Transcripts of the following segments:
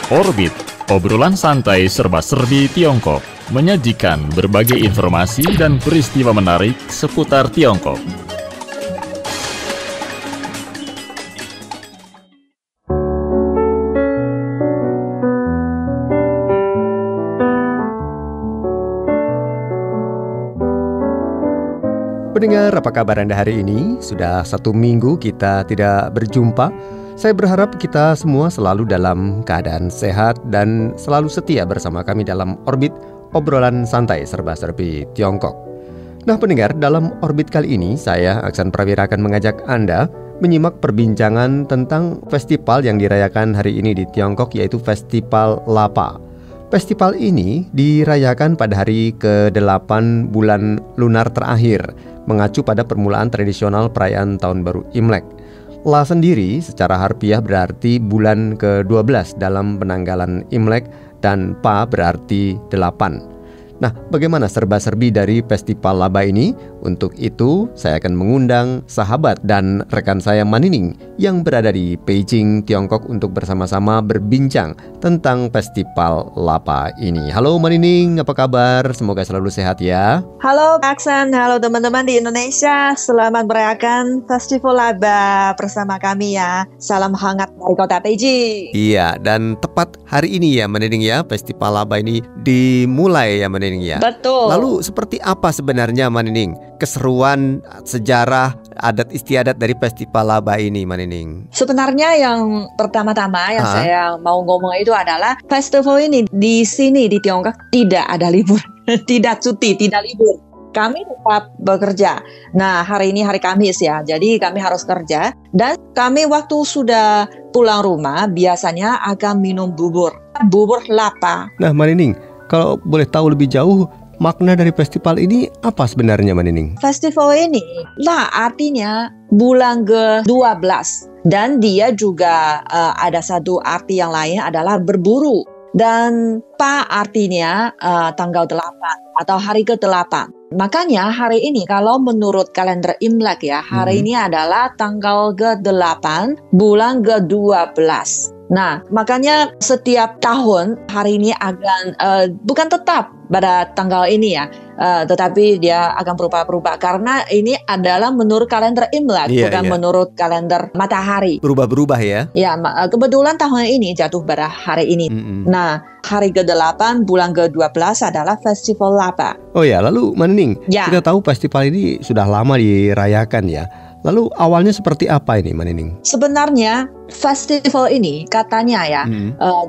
Orbit, obrolan santai serba-serbi Tiongkok, menyajikan berbagai informasi dan peristiwa menarik seputar Tiongkok. Pendengar, apa kabar Anda hari ini? Sudah 1 minggu kita tidak berjumpa. Saya berharap kita semua selalu dalam keadaan sehat dan selalu setia bersama kami dalam Orbit, obrolan santai serba-serbi Tiongkok. Nah pendengar, dalam Orbit kali ini saya Aksan Prawira akan mengajak Anda menyimak perbincangan tentang festival yang dirayakan hari ini di Tiongkok, yaitu Festival Lapa. Festival ini dirayakan pada hari ke-8 bulan lunar terakhir, mengacu pada permulaan tradisional perayaan Tahun Baru Imlek. La sendiri secara harfiah berarti bulan ke-12 dalam penanggalan Imlek, dan Pa berarti 8. Nah, bagaimana serba-serbi dari Festival Laba ini? Untuk itu, saya akan mengundang sahabat dan rekan saya Manining yang berada di Beijing, Tiongkok untuk bersama-sama berbincang tentang Festival Lapa ini. Halo Manining, apa kabar? Semoga selalu sehat ya. Halo Aksan, halo teman-teman di Indonesia. Selamat merayakan Festival Laba bersama kami ya. Salam hangat dari kota Beijing. Iya, dan tepat hari ini ya Manining ya, Festival Laba ini dimulai ya Manining ya. Betul. Lalu seperti apa sebenarnya Manining keseruan, sejarah, adat istiadat dari Festival Laba ini Manining? Sebenarnya yang pertama-tama yang saya mau ngomong itu adalah festival ini di sini di Tiongkok tidak ada libur, tidak cuti, tidak libur. Kami tetap bekerja. Nah, hari ini hari Kamis ya, jadi kami harus kerja. Dan kami waktu sudah pulang rumah biasanya akan minum bubur lapa. Nah Manining, kalau boleh tahu lebih jauh, makna dari festival ini apa sebenarnya Manining? Festival ini lah artinya bulan ke-12. Dan dia juga ada satu arti yang lain adalah berburu. Dan Pa artinya tanggal 8 atau hari ke-8. Makanya hari ini kalau menurut kalender Imlek ya, hari ini adalah tanggal ke-8 bulan ke-12. Nah, makanya setiap tahun hari ini akan bukan tetap pada tanggal ini ya, tetapi dia akan berubah-ubah karena ini adalah menurut kalender Imlek, bukan menurut kalender matahari. Berubah-berubah ya? Ya, kebetulan tahun ini jatuh pada hari ini. Nah, hari ke-8 bulan ke-12 adalah Festival Lapa. Oh ya, lalu Manining, kita tahu festival ini sudah lama dirayakan ya. Lalu awalnya seperti apa ini Manining? Sebenarnya festival ini katanya ya,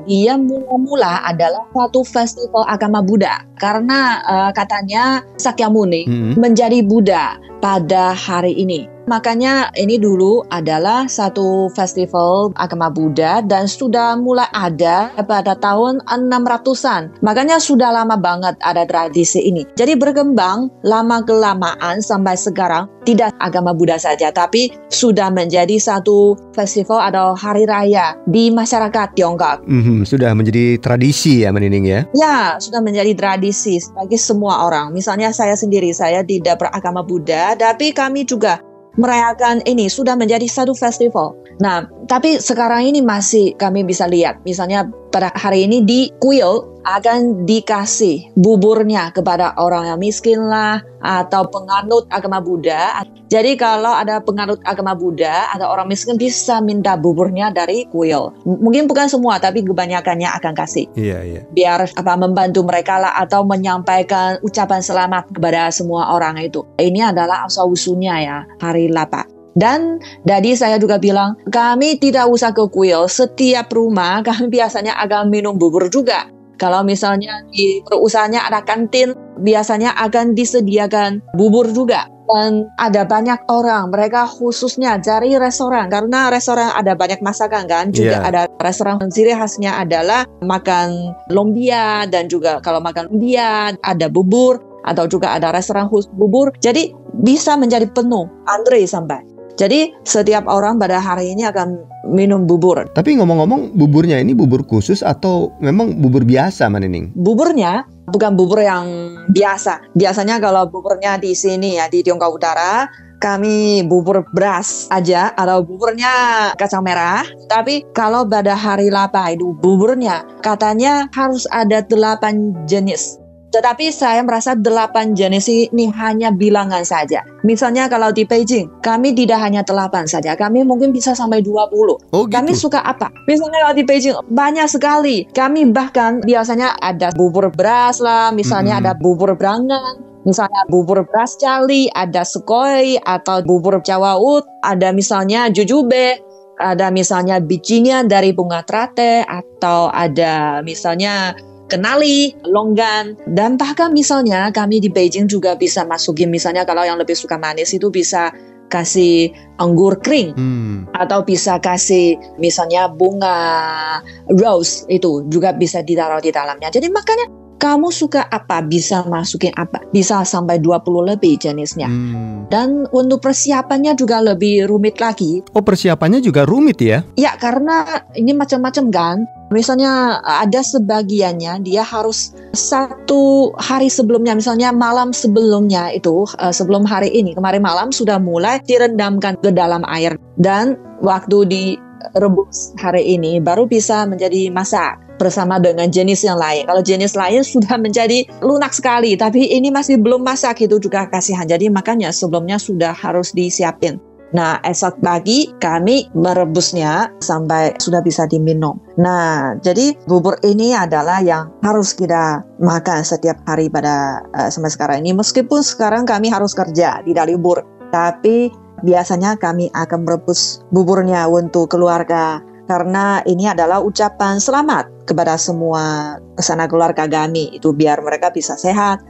dia mula-mula adalah satu festival agama Buddha. Karena katanya Sakyamuni menjadi Buddha pada hari ini. Makanya ini dulu adalah satu festival agama Buddha dan sudah mulai ada pada tahun 600-an. Makanya sudah lama banget ada tradisi ini. Jadi berkembang lama-kelamaan sampai sekarang tidak agama Buddha saja, tapi sudah menjadi satu festival atau hari raya di masyarakat Tiongkok. Sudah menjadi tradisi ya Manining ya? Ya, sudah menjadi tradisi bagi semua orang. Misalnya saya sendiri, saya tidak beragama Buddha, tapi kami juga merayakan ini sudah menjadi satu festival. Nah, tapi sekarang ini masih kami bisa lihat, misalnya pada hari ini di kuil akan dikasih buburnya kepada orang yang miskin lah, atau penganut agama Buddha. Jadi kalau ada penganut agama Buddha atau orang miskin bisa minta buburnya dari kuil. Mungkin bukan semua, tapi kebanyakannya akan kasih. Iya. Biar membantu mereka lah, atau menyampaikan ucapan selamat kepada semua orang itu. Ini adalah asal-usulnya ya, hari Lapa. Dan tadi saya juga bilang, kami tidak usah ke kuil. Setiap rumah kami biasanya akan minum bubur juga. Kalau misalnya di perusahaannya ada kantin, biasanya akan disediakan bubur juga. Dan ada banyak orang, mereka khususnya cari restoran. Karena restoran ada banyak masakan kan. Juga ada restoran ciri khasnya adalah makan lumpia. Dan juga kalau makan lumpia ada bubur. Atau juga ada restoran khusus bubur. Jadi bisa menjadi penuh, antre sampai. Jadi setiap orang pada hari ini akan minum bubur. Tapi ngomong-ngomong, buburnya ini bubur khusus atau memang bubur biasa Manining? Buburnya bukan bubur yang biasa. Biasanya kalau buburnya di sini ya, di Tiongkok Utara, kami bubur beras aja atau buburnya kacang merah. Tapi kalau pada hari lapa itu buburnya katanya harus ada 8 jenis. Tetapi saya merasa 8 jenis ini hanya bilangan saja. Misalnya kalau di Beijing, kami tidak hanya 8 saja, kami mungkin bisa sampai 20. Oh, gitu. Kami suka apa? Misalnya kalau di Beijing, banyak sekali. Kami bahkan biasanya ada bubur beras lah, misalnya ada bubur berangan, misalnya bubur beras cali, ada sekoi, atau bubur Jawa Ud, ada misalnya jujube, ada misalnya bijinya dari bunga teratai, atau ada misalnya kenali, longgan, dan bahkan misalnya kami di Beijing juga bisa masukin, misalnya kalau yang lebih suka manis itu bisa kasih anggur kering, atau bisa kasih misalnya bunga rose, itu juga bisa ditaruh di dalamnya. Jadi makanya kamu suka apa, bisa masukin apa, bisa sampai 20 lebih jenisnya. Dan untuk persiapannya juga lebih rumit lagi. Oh, persiapannya juga rumit ya? Ya, karena ini macam-macam kan. Misalnya ada sebagiannya dia harus 1 hari sebelumnya, misalnya malam sebelumnya itu, sebelum hari ini, kemarin malam sudah mulai direndamkan ke dalam air. Dan waktu direbus hari ini baru bisa menjadi masak bersama dengan jenis yang lain. Kalau jenis lain sudah menjadi lunak sekali, tapi ini masih belum masak, itu juga kasihan. Jadi makanya sebelumnya sudah harus disiapin. Nah, esok pagi kami merebusnya sampai sudah bisa diminum. Nah, jadi bubur ini adalah yang harus kita makan setiap hari pada sampai sekarang ini. Meskipun sekarang kami harus kerja, tidak libur, tapi biasanya kami akan merebus buburnya untuk keluarga. Karena ini adalah ucapan selamat kepada semua sanak keluarga kami, itu biar mereka bisa sehat,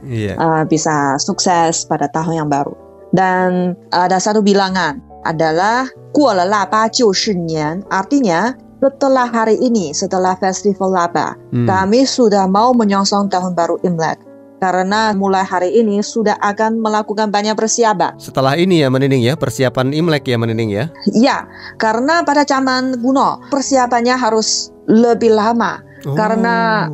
bisa sukses pada tahun yang baru. Dan ada satu bilangan adalah 过了腊八就是年, artinya setelah hari ini, setelah festival lapa, kami sudah mau menyongsong tahun baru Imlek. Karena mulai hari ini sudah akan melakukan banyak persiapan. Setelah ini ya Menining ya, persiapan Imlek ya Menining ya? Ya, karena pada zaman kuno persiapannya harus lebih lama. Karena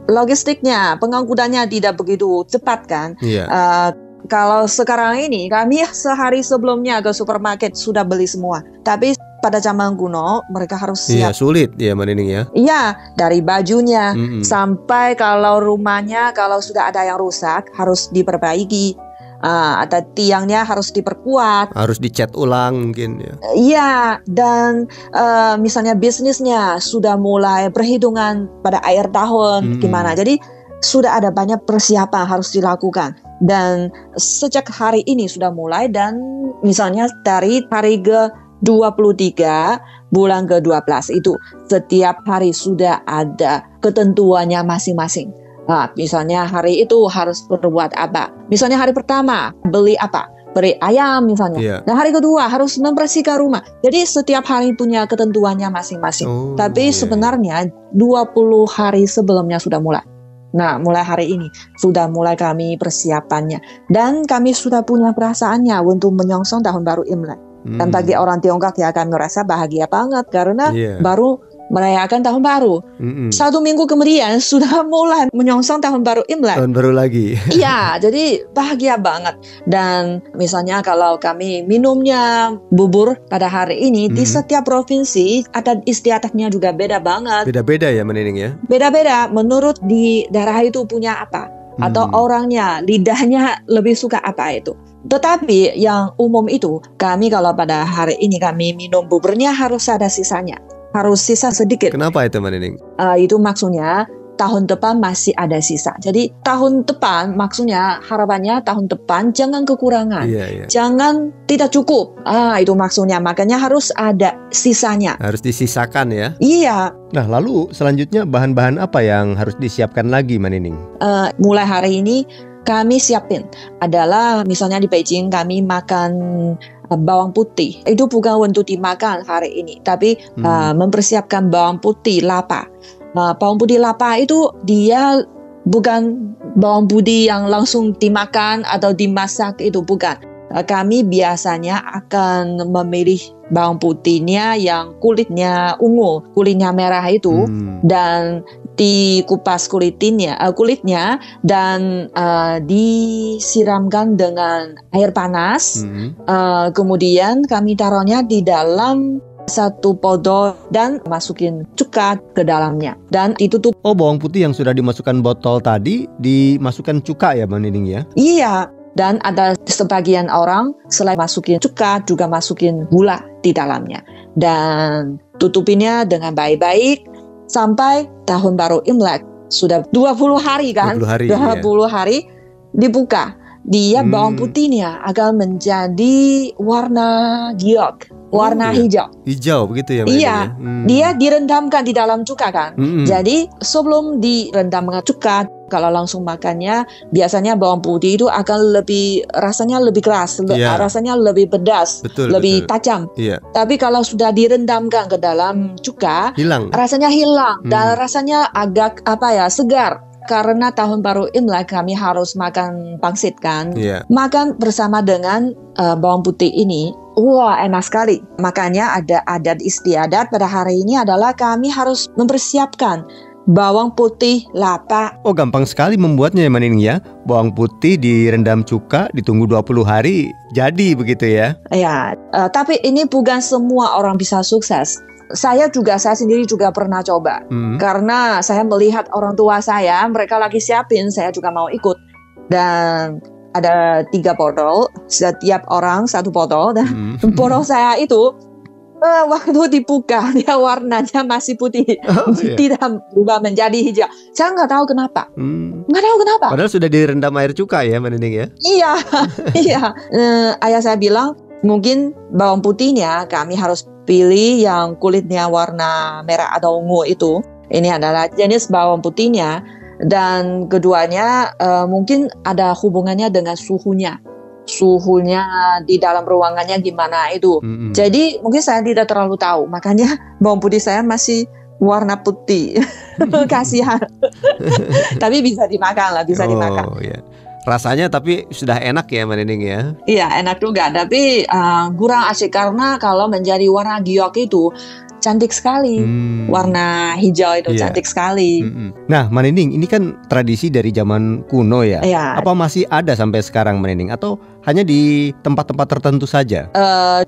logistiknya, pengangkutannya tidak begitu cepat kan. Kalau sekarang ini kami sehari sebelumnya ke supermarket sudah beli semua. Tapi pada zaman kuno mereka harus siap. Iya, sulit ya Menining ya. Iya, dari bajunya sampai kalau rumahnya kalau sudah ada yang rusak harus diperbaiki. Atau tiangnya harus diperkuat, harus dicat ulang mungkin ya. Iya, dan misalnya bisnisnya sudah mulai perhitungan pada akhir tahun gimana. Jadi sudah ada banyak persiapan harus dilakukan. Dan sejak hari ini sudah mulai, dan misalnya dari hari ke-23 bulan ke-12 itu setiap hari sudah ada ketentuannya masing-masing. Nah, misalnya hari itu harus berbuat apa. Misalnya hari pertama beli apa, beli ayam misalnya. Dan hari kedua harus membersihkan rumah. Jadi setiap hari punya ketentuannya masing-masing. Tapi sebenarnya 20 hari sebelumnya sudah mulai. Nah, mulai hari ini sudah mulai kami persiapannya. Dan kami sudah punya perasaannya untuk menyongsong tahun baru Imlek. Dan bagi orang Tiongkok ya kami merasa bahagia banget karena baru merayakan tahun baru. 1 minggu kemudian sudah mulai menyongsong tahun baru Imlek. Tahun baru lagi. Iya, jadi bahagia banget. Dan misalnya kalau kami minumnya bubur pada hari ini, di setiap provinsi adat istiadatnya juga beda banget. Beda-beda ya Menining ya? Beda-beda, menurut di daerah itu punya apa. Atau orangnya, lidahnya lebih suka apa itu. Tetapi yang umum itu, kami kalau pada hari ini kami minum buburnya harus ada sisanya. Harus sisa sedikit. Kenapa itu Menining? Itu maksudnya tahun depan masih ada sisa. Jadi tahun depan maksudnya harapannya tahun depan jangan kekurangan. Jangan tidak cukup. Itu maksudnya. Makanya harus ada sisanya. Harus disisakan ya? Iya. Nah lalu selanjutnya bahan-bahan apa yang harus disiapkan lagi Menining? Mulai hari ini kami siapin adalah misalnya di Beijing kami makan bawang putih. Itu bukan untuk dimakan hari ini, tapi mempersiapkan bawang putih lapa. Bawang putih lapa itu dia bukan bawang putih yang langsung dimakan atau dimasak, itu bukan. Kami biasanya akan memilih bawang putihnya yang kulitnya ungu, kulitnya merah itu, dan dikupas kulitnya dan disiramkan dengan air panas. Kemudian kami taruhnya di dalam satu botol dan masukin cuka ke dalamnya dan ditutup. Oh, bawang putih yang sudah dimasukkan botol tadi dimasukkan cuka ya, Mbak Nining ya? Iya, dan ada sebagian orang selain masukin cuka juga masukin gula di dalamnya. Dan tutupinnya dengan baik-baik sampai tahun baru Imlek. Sudah 20 hari kan? 20 hari dibuka. Dia bawang putihnya akan menjadi warna giok, warna hijau. Hijau begitu ya? Iya, dia direndamkan di dalam cuka kan. Jadi sebelum direndam dengan cuka, kalau langsung makannya, biasanya bawang putih itu akan rasanya lebih keras, rasanya lebih pedas, lebih tajam. Tapi kalau sudah direndamkan ke dalam cuka, rasanya hilang dan rasanya agak segar. Karena tahun baru Imlek kami harus makan pangsit kan. Makan bersama dengan bawang putih ini, wah enak sekali. Makanya ada adat istiadat pada hari ini adalah kami harus mempersiapkan bawang putih lapa. Oh, gampang sekali membuatnya ya, Nining ya. Bawang putih direndam cuka, ditunggu 20 hari, jadi begitu ya. Ya, tapi ini bukan semua orang bisa sukses. Saya sendiri juga pernah coba. Karena saya melihat orang tua saya, mereka lagi siapin, saya juga mau ikut. Dan ada 3 botol, setiap orang 1 botol. Dan botol saya itu waktu dibuka dia warnanya masih putih, tidak berubah menjadi hijau. Saya nggak tahu kenapa. Padahal sudah direndam air cuka ya, Mbak Nining ya. Iya, iya. Ayah saya bilang mungkin bawang putihnya kami harus pilih yang kulitnya warna merah atau ungu itu. Ini adalah jenis bawang putihnya. Dan keduanya mungkin ada hubungannya dengan suhunya di dalam ruangannya gimana itu. Jadi mungkin saya tidak terlalu tahu. Makanya bawang putih saya masih warna putih. Kasihan. Tapi bisa dimakan lah, bisa dimakan. Iya. Rasanya tapi sudah enak ya, Mbak Nining ya? Iya, enak juga. Tapi kurang asik karena kalau menjadi warna giok itu cantik sekali. Warna hijau itu cantik sekali. Nah, Mbak Nining, ini kan tradisi dari zaman kuno ya? Apa masih ada sampai sekarang, Mbak Nining? Atau hanya di tempat-tempat tertentu saja?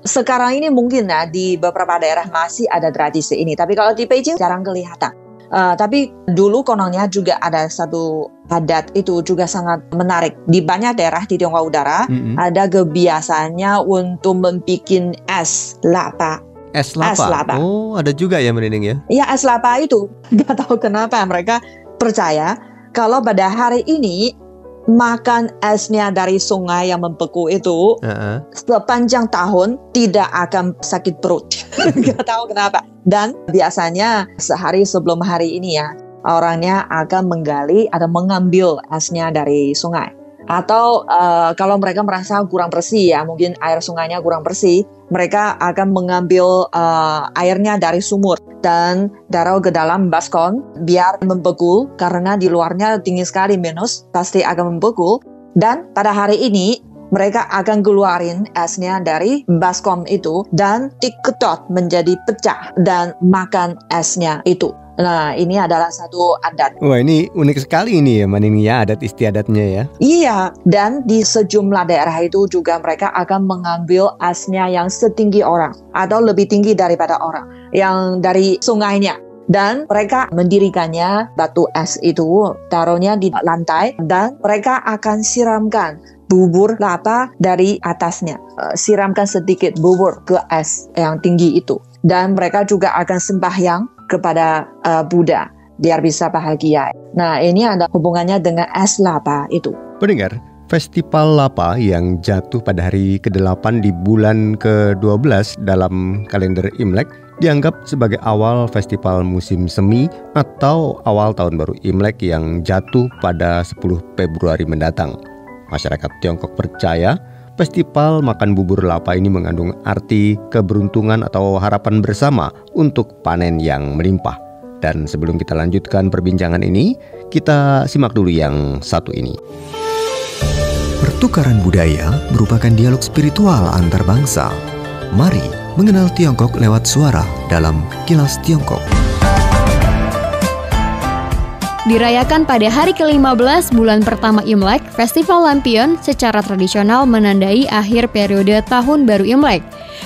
Sekarang ini mungkin di beberapa daerah masih ada tradisi ini. Tapi kalau di Beijing jarang kelihatan. Tapi dulu kononnya juga ada satu adat itu juga sangat menarik. Di banyak daerah di Tiongkok Utara ada kebiasaannya untuk membuat es lapa. Es lapa? Oh, ada juga ya, Mbak Nining ya? Iya, es lapa itu. Gak tahu kenapa mereka percaya kalau pada hari ini makan esnya dari sungai yang membeku itu sepanjang tahun tidak akan sakit perut. Gak tahu kenapa. Dan biasanya sehari sebelum hari ini ya, orangnya akan menggali atau mengambil esnya dari sungai. Atau kalau mereka merasa kurang bersih ya, mungkin air sungainya kurang bersih, mereka akan mengambil airnya dari sumur dan taruh ke dalam baskom biar membeku, karena di luarnya dingin sekali, minus pasti akan membeku. Dan pada hari ini mereka akan keluarin esnya dari baskom itu dan diketot menjadi pecah dan makan esnya itu. Nah, ini adalah satu adat. Wah, ini unik sekali ini ya, Mbak Nining ya, adat istiadatnya ya. Iya, dan di sejumlah daerah itu juga mereka akan mengambil esnya yang setinggi orang atau lebih tinggi daripada orang, yang dari sungainya. Dan mereka mendirikannya, batu es itu taruhnya di lantai dan mereka akan siramkan bubur lapa dari atasnya. Siramkan sedikit bubur ke es yang tinggi itu. Dan mereka juga akan sembahyang kepada Buddha biar bisa bahagia. Nah, ini ada hubungannya dengan es lapa itu. Pendengar, Festival Lapa yang jatuh pada hari ke-8 di bulan ke-12 dalam kalender Imlek dianggap sebagai awal festival musim semi atau awal tahun baru Imlek yang jatuh pada 10 Februari mendatang. Masyarakat Tiongkok percaya festival makan bubur lapa ini mengandung arti keberuntungan atau harapan bersama untuk panen yang melimpah. Dan sebelum kita lanjutkan perbincangan ini, kita simak dulu yang satu ini. Pertukaran budaya merupakan dialog spiritual antar bangsa. Mari mengenal Tiongkok lewat suara dalam Kilas Tiongkok. Dirayakan pada hari ke-15 bulan pertama Imlek, Festival Lampion secara tradisional menandai akhir periode Tahun Baru Imlek.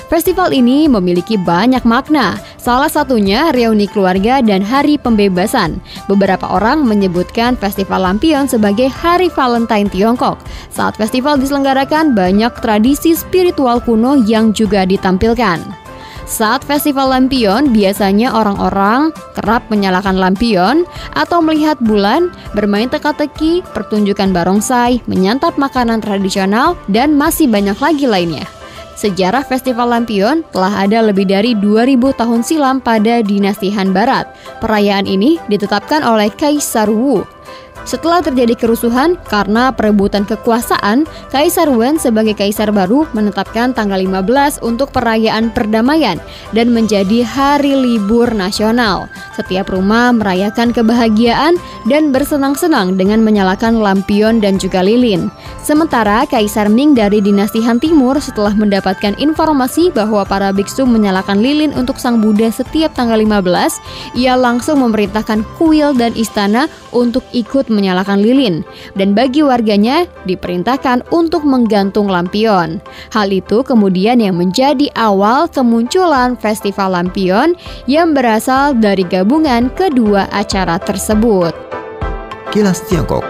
Festival ini memiliki banyak makna, salah satunya reuni keluarga dan hari pembebasan. Beberapa orang menyebutkan Festival Lampion sebagai Hari Valentine Tiongkok. Saat festival diselenggarakan, banyak tradisi spiritual kuno yang juga ditampilkan. Saat Festival Lampion, biasanya orang-orang kerap menyalakan lampion atau melihat bulan, bermain teka-teki, pertunjukan barongsai, menyantap makanan tradisional, dan masih banyak lagi lainnya. Sejarah Festival Lampion telah ada lebih dari 2000 tahun silam pada dinasti Han Barat. Perayaan ini ditetapkan oleh Kaisar Wu. Setelah terjadi kerusuhan karena perebutan kekuasaan, Kaisar Wen sebagai kaisar baru menetapkan tanggal 15 untuk perayaan perdamaian dan menjadi hari libur nasional. Setiap rumah merayakan kebahagiaan dan bersenang-senang dengan menyalakan lampion dan juga lilin. Sementara Kaisar Ming dari dinasti Han Timur setelah mendapatkan informasi bahwa para biksu menyalakan lilin untuk Sang Buddha setiap tanggal 15, ia langsung memerintahkan kuil dan istana untuk ikut menyalakan lilin, dan bagi warganya diperintahkan untuk menggantung lampion. Hal itu kemudian yang menjadi awal kemunculan Festival Lampion yang berasal dari gabungan kedua acara tersebut. Kilas Tiongkok.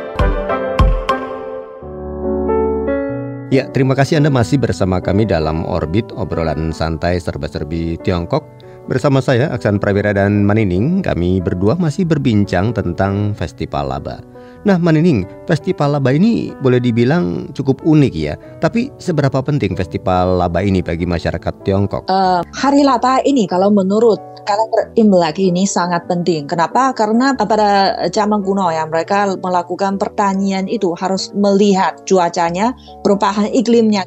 Ya, terima kasih Anda masih bersama kami dalam Orbit Obrolan Santai Serba-Serbi Tiongkok. Bersama saya, Aksan Prawira dan Manining, kami berdua masih berbincang tentang Festival Laba. Nah Manining, Festival Laba ini boleh dibilang cukup unik ya. Tapi seberapa penting Festival Laba ini bagi masyarakat Tiongkok? Hari Laba ini kalau menurut kalender Imlek ini sangat penting. Kenapa? Karena pada zaman kuno ya, mereka melakukan pertanian itu harus melihat cuacanya, perubahan iklimnya.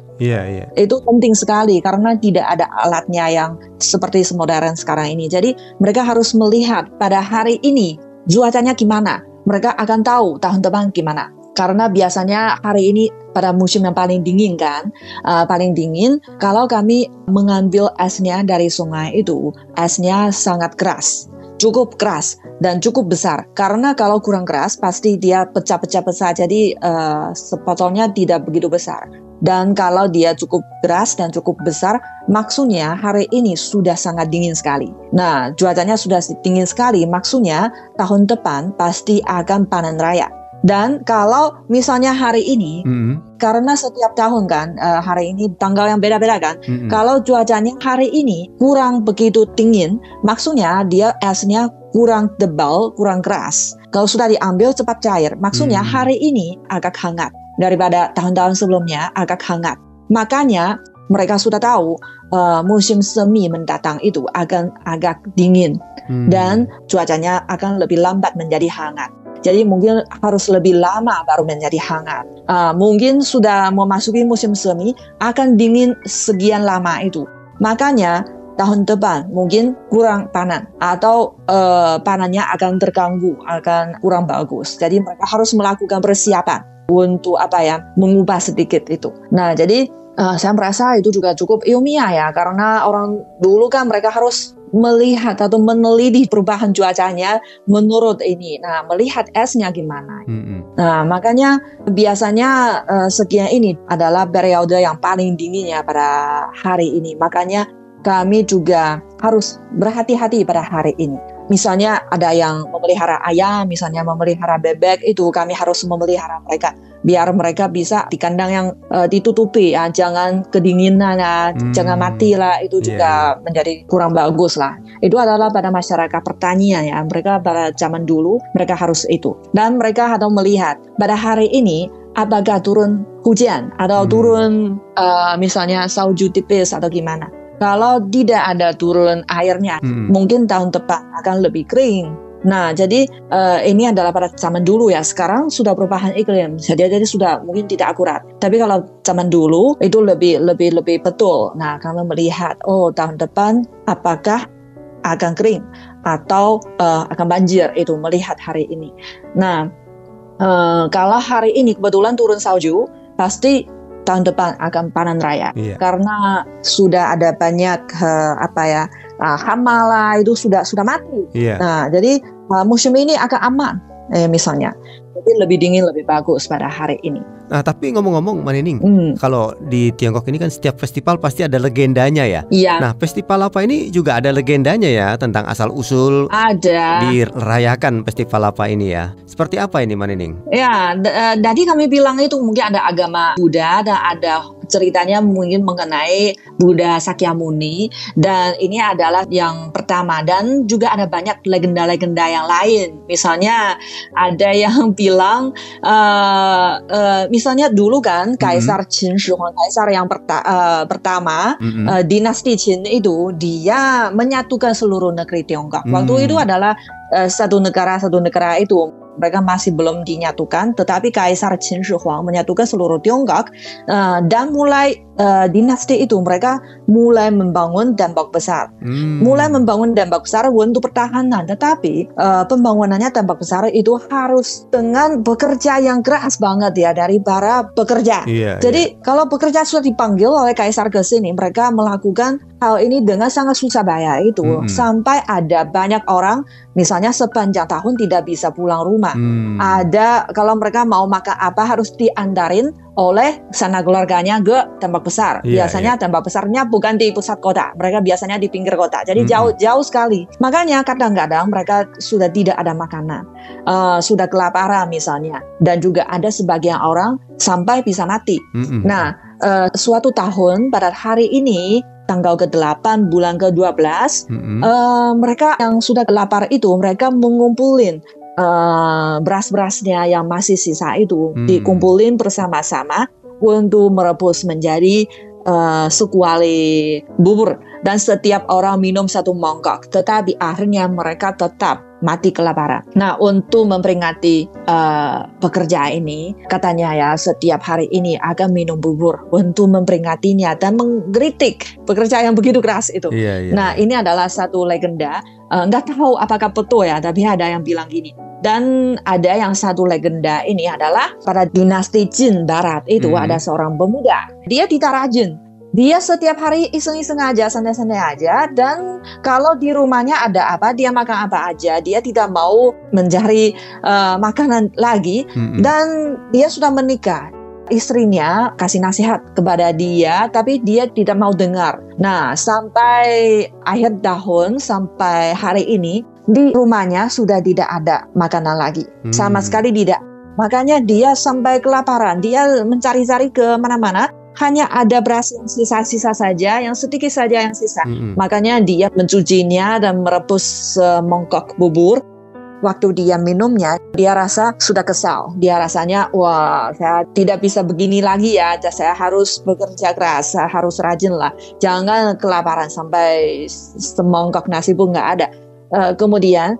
Itu penting sekali karena tidak ada alatnya yang seperti modern sekarang ini. Jadi mereka harus melihat pada hari ini cuacanya gimana. Mereka akan tahu tahun depan gimana. Karena biasanya hari ini pada musim yang paling dingin kan, paling dingin. Kalau kami mengambil esnya dari sungai itu, esnya sangat keras, cukup keras dan cukup besar. Karena kalau kurang keras pasti dia pecah-pecah besar. Jadi sepotongnya tidak begitu besar. Dan kalau dia cukup keras dan cukup besar, maksudnya hari ini sudah sangat dingin sekali. Nah, cuacanya sudah dingin sekali, maksudnya tahun depan pasti akan panen raya. Dan kalau misalnya hari ini, karena setiap tahun kan, hari ini tanggal yang beda-beda kan, kalau cuacanya hari ini kurang begitu dingin, maksudnya dia esnya kurang tebal, kurang keras. Kalau sudah diambil cepat cair, maksudnya hari ini agak hangat. Daripada tahun-tahun sebelumnya agak hangat. Makanya mereka sudah tahu musim semi mendatang itu akan agak dingin dan cuacanya akan lebih lambat menjadi hangat. Jadi mungkin harus lebih lama baru menjadi hangat. Mungkin sudah memasuki musim semi akan dingin sekian lama itu. Makanya tahun depan mungkin kurang panen atau panennya akan terganggu, akan kurang bagus. Jadi mereka harus melakukan persiapan untuk mengubah sedikit itu. Nah, jadi saya merasa itu juga cukup ilmiah ya, karena orang dulu kan mereka harus melihat atau meneliti perubahan cuacanya menurut ini. Nah, melihat esnya gimana. Nah, makanya biasanya sekian ini adalah periode yang paling dingin ya pada hari ini. Makanya kami juga harus berhati-hati pada hari ini. Misalnya ada yang memelihara ayam, misalnya memelihara bebek, itu kami harus memelihara mereka biar mereka bisa di kandang yang ditutupi ya, jangan kedinginan ya, jangan mati lah, itu juga menjadi kurang bagus lah. Itu adalah pada masyarakat pertanian ya, mereka pada zaman dulu mereka harus itu. Dan mereka harus melihat pada hari ini apakah turun hujan atau turun misalnya salju tipis atau gimana. Kalau tidak ada turun airnya, mungkin tahun depan akan lebih kering. Nah, jadi ini adalah pada zaman dulu ya. Sekarang sudah perubahan iklim, jadi sudah mungkin tidak akurat. Tapi kalau zaman dulu itu lebih betul. Nah, kami melihat, tahun depan apakah akan kering atau akan banjir, itu melihat hari ini. Nah, kalau hari ini kebetulan turun salju, pasti tahun depan akan panen raya, karena sudah ada banyak hama lah, itu sudah mati. Nah, jadi musim ini akan aman misalnya. Jadi lebih dingin lebih bagus pada hari ini. Nah, tapi ngomong-ngomong, Manining, kalau di Tiongkok ini kan setiap festival pasti ada legendanya ya. Iya. Nah, festival apa ini juga ada legendanya ya tentang asal-usul Ada. dirayakan festival apa ini ya. Seperti apa ini, Manining? Ya, tadi kami bilang itu mungkin ada agama Buddha dan ada ceritanya mungkin mengenai Buddha Sakyamuni, dan ini adalah yang pertama, dan juga ada banyak legenda-legenda yang lain. Misalnya ada yang bilang misalnya dulu kan Kaisar Qin Shi Huang, kaisar yang pertama, dinasti Qin itu dia menyatukan seluruh negeri Tiongkok. Waktu itu adalah satu negara itu mereka masih belum dinyatukan, tetapi Kaisar Qin Shi Huang menyatukan seluruh Tiongkok, dan mulai dinasti itu mereka mulai membangun tembok besar, untuk pertahanan. Tetapi pembangunannya tembok besar itu harus dengan bekerja yang keras banget ya dari para pekerja. Jadi kalau pekerja sudah dipanggil oleh Kaisar ke sini, mereka melakukan hal ini dengan sangat susah payah itu, sampai ada banyak orang misalnya sepanjang tahun tidak bisa pulang rumah. Ada kalau mereka mau makan apa harus diantarin oleh sana keluarganya ke tembok besar. Biasanya tembok besarnya bukan di pusat kota, mereka biasanya di pinggir kota. Jadi jauh sekali. Makanya kadang-kadang mereka sudah tidak ada makanan, sudah kelaparan misalnya, dan juga ada sebagian orang sampai bisa mati. Nah, suatu tahun pada hari ini tanggal ke-8 bulan ke-12, mereka yang sudah lapar itu mereka mengumpulin beras-berasnya yang masih sisa itu, dikumpulin bersama-sama untuk merebus menjadi sekuali bubur, dan setiap orang minum satu mangkok. Tetapi akhirnya mereka tetap mati kelaparan. Nah, untuk memperingati pekerja ini, katanya ya setiap hari ini akan minum bubur untuk memperingatinya dan mengkritik pekerja yang begitu keras itu. Nah, ini adalah satu legenda. Nggak tahu apakah betul ya, tapi ada yang bilang gini. Dan ada yang satu legenda ini adalah pada dinasti Jin Barat itu ada seorang pemuda. Dia tidak rajin. Dia setiap hari iseng-iseng aja, santai-santai aja. Dan kalau di rumahnya ada apa, dia makan apa aja. Dia tidak mau mencari makanan lagi. Dan dia sudah menikah. Istrinya kasih nasihat kepada dia, tapi dia tidak mau dengar. Nah, sampai akhir tahun, sampai hari ini, di rumahnya sudah tidak ada makanan lagi. Sama sekali tidak. Makanya dia sampai kelaparan. Dia mencari-cari ke mana-mana. Hanya ada beras yang sisa-sisa saja, yang sedikit saja yang sisa. Makanya dia mencucinya dan merebus semongkok bubur. Waktu dia minumnya, dia rasa sudah kesal. Dia rasanya, wah, saya tidak bisa begini lagi ya. Saya harus bekerja keras, saya harus rajin lah. Jangan kelaparan sampai semongkok nasi pun nggak ada. Kemudian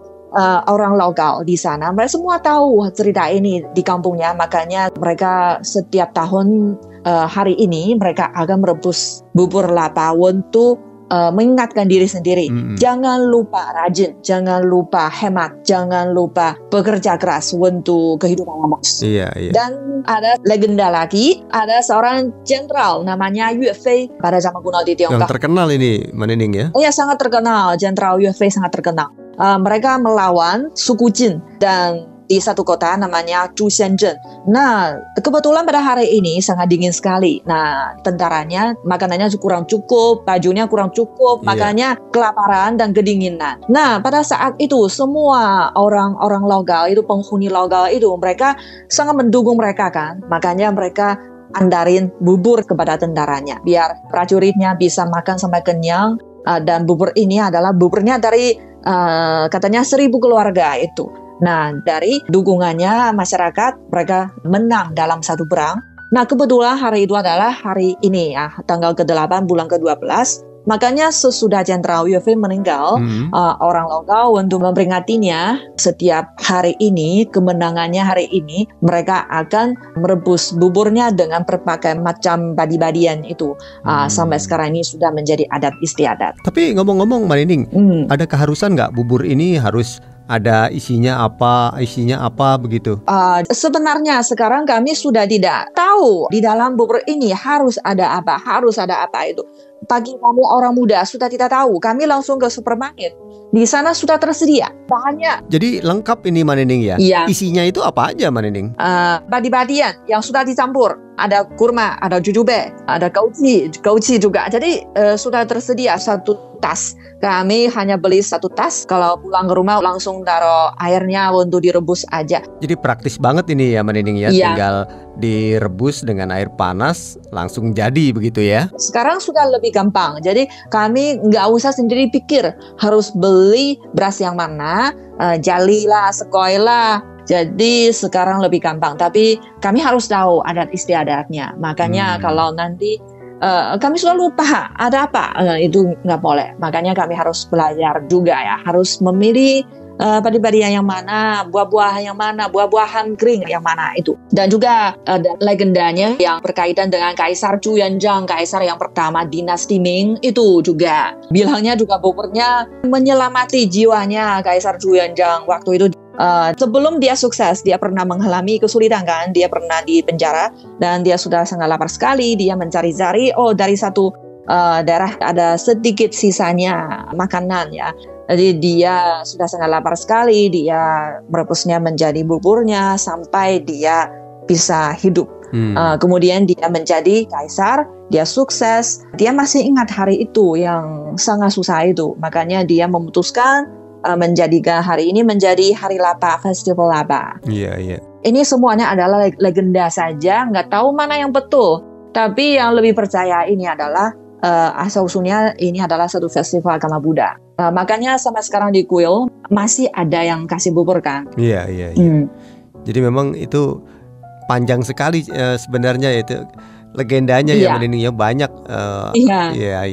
orang lokal di sana, mereka semua tahu cerita ini di kampungnya. Makanya mereka setiap tahun hari ini mereka akan merebus bubur lapa untuk mengingatkan diri sendiri. Jangan lupa rajin, jangan lupa hemat, jangan lupa bekerja keras untuk kehidupan lamos. Dan ada legenda lagi, ada seorang jenderal namanya Yue Fei pada zaman kuno di Tiongkok. Yang terkenal ini, Manining ya? Iya, sangat terkenal. Jenderal Yue Fei sangat terkenal. Mereka melawan suku Jin dan di satu kota namanya Zhu Xianzhen. Nah, kebetulan pada hari ini sangat dingin sekali. Nah, tentaranya makanannya kurang cukup, bajunya kurang cukup, makanya kelaparan dan kedinginan. Nah, pada saat itu semua orang-orang lokal itu, penghuni lokal itu, mereka sangat mendukung mereka kan. Makanya mereka andarin bubur kepada tentaranya biar prajuritnya bisa makan sampai kenyang. Dan bubur ini adalah buburnya dari katanya 1000 keluarga itu. Nah, dari dukungannya masyarakat, mereka menang dalam satu perang. Nah, kebetulan hari itu adalah hari ini ya, tanggal ke-8 bulan ke-12. Makanya sesudah Jenderal Yue Fei meninggal, orang lokal untuk memperingatinya setiap hari ini, kemenangannya hari ini, mereka akan merebus buburnya dengan berbagai macam badi-badian itu. Sampai sekarang ini sudah menjadi adat istiadat. Tapi ngomong-ngomong, Manining, ada keharusan nggak bubur ini harus ada isinya apa begitu? Sebenarnya sekarang kami sudah tidak tahu di dalam bubur ini harus ada apa itu. Bagi kami orang muda sudah tidak tahu, kami langsung ke supermarket. Di sana sudah tersedia bahannya. Jadi lengkap ini Manining ya? Iya. Isinya itu apa aja Manining? Badi-badian yang sudah dicampur. Ada kurma, ada jujube, ada kauci juga. Jadi sudah tersedia satu tas. Kami hanya beli satu tas. Kalau pulang ke rumah langsung taruh airnya untuk direbus aja. Jadi praktis banget ini ya Manining ya? Iya. Tinggal direbus dengan air panas langsung jadi begitu ya? Sekarang sudah lebih gampang. Jadi kami nggak usah sendiri pikir harus beli beras yang mana, jali lah, sekoi lah. Jadi sekarang lebih gampang. Tapi kami harus tahu adat istiadatnya. Makanya kalau nanti kami sudah lupa ada apa, itu nggak boleh. Makanya kami harus belajar juga ya. Harus memilih padi-padian yang mana, buah-buahan yang mana, buah-buahan kering yang mana itu. Dan juga ada legendanya yang berkaitan dengan Kaisar Chu Yuanzhang, kaisar yang pertama dinasti Ming, itu juga bilangnya juga buburnya menyelamati jiwanya Kaisar Chu Yuanzhang waktu itu. Sebelum dia sukses, dia pernah mengalami kesulitan kan, dia pernah di penjara dan dia sudah sangat lapar sekali. Dia mencari-cari, dari satu daerah ada sedikit sisanya makanan ya. Jadi dia sudah sangat lapar sekali, dia merebusnya menjadi buburnya sampai dia bisa hidup. Kemudian dia menjadi kaisar, dia sukses, dia masih ingat hari itu yang sangat susah itu. Makanya dia memutuskan menjadikan hari ini menjadi Hari Lapa, Festival Lapa. Iya. Ini semuanya adalah legenda saja, nggak tahu mana yang betul. Tapi yang lebih percaya ini adalah asal-usulnya ini adalah satu festival agama Buddha. Makanya sampai sekarang di kuil masih ada yang kasih bubur kan. Iya. Jadi memang itu panjang sekali sebenarnya itu legendanya ya Manining ya, banyak. Iya.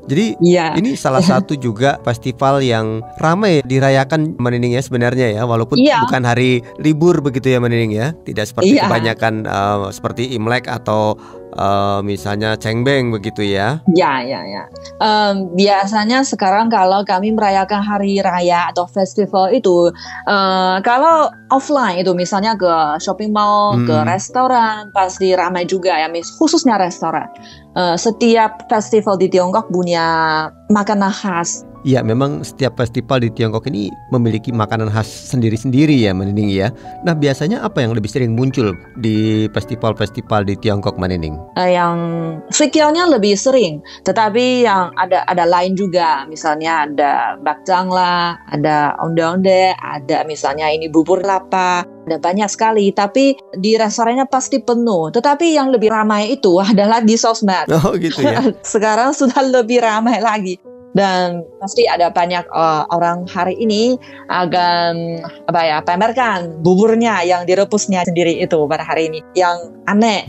Jadi ini salah satu juga festival yang ramai dirayakan Manining ya sebenarnya ya, walaupun bukan hari libur begitu ya Manining ya, tidak seperti kebanyakan seperti Imlek atau misalnya Cengbeng begitu ya. Ya. Biasanya sekarang kalau kami merayakan hari raya atau festival itu, kalau offline itu misalnya ke shopping mall, ke restoran, pasti ramai juga ya, khususnya restoran. Setiap festival di Tiongkok punya makanan khas. Ya, memang setiap festival di Tiongkok ini memiliki makanan khas sendiri-sendiri ya Manining ya. Nah, biasanya apa yang lebih sering muncul di festival-festival di Tiongkok Manining? Yang frequentnya lebih sering, tetapi yang ada lain juga. Misalnya ada bakjang lah, ada onde-onde, ada misalnya ini bubur lapa. Ada banyak sekali, tapi di restorannya pasti penuh. Tetapi yang lebih ramai itu adalah di sosmed. Oh gitu ya. Sekarang sudah lebih ramai lagi. Dan pasti ada banyak orang hari ini akan pamerkan buburnya yang direbusnya sendiri itu pada hari ini yang aneh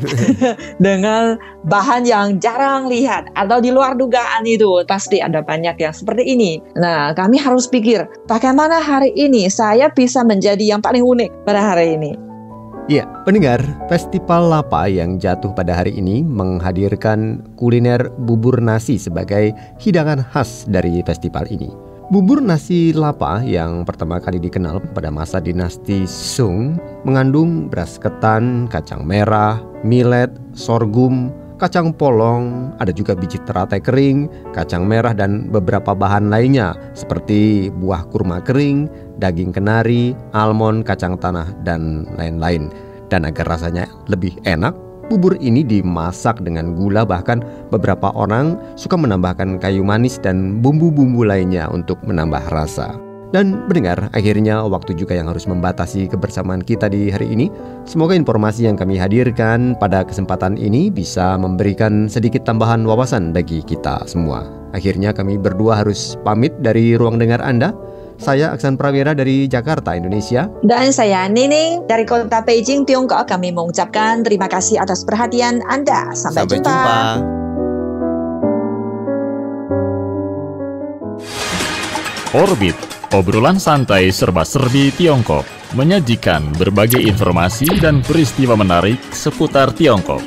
dengan bahan yang jarang lihat atau di luar dugaan itu. Pasti ada banyak yang seperti ini. Nah, kami harus pikir bagaimana hari ini saya bisa menjadi yang paling unik pada hari ini. Ya, pendengar, Festival Lapa yang jatuh pada hari ini menghadirkan kuliner bubur nasi sebagai hidangan khas dari festival ini. Bubur nasi Lapa yang pertama kali dikenal pada masa dinasti Sung mengandung beras ketan, kacang merah, millet, sorghum, kacang polong, ada juga biji teratai kering, kacang merah dan beberapa bahan lainnya seperti buah kurma kering, daging kenari, almond, kacang tanah, dan lain-lain. Dan agar rasanya lebih enak, bubur ini dimasak dengan gula, bahkan beberapa orang suka menambahkan kayu manis dan bumbu-bumbu lainnya untuk menambah rasa. Dan mendengar, akhirnya waktu juga yang harus membatasi kebersamaan kita di hari ini. Semoga informasi yang kami hadirkan pada kesempatan ini bisa memberikan sedikit tambahan wawasan bagi kita semua. Akhirnya kami berdua harus pamit dari ruang dengar Anda. Saya Aksan Prawira dari Jakarta, Indonesia. Dan saya Nining dari kota Beijing, Tiongkok. Kami mengucapkan terima kasih atas perhatian Anda. Sampai jumpa. Orbit, obrolan santai serba-serbi Tiongkok, menyajikan berbagai informasi dan peristiwa menarik seputar Tiongkok.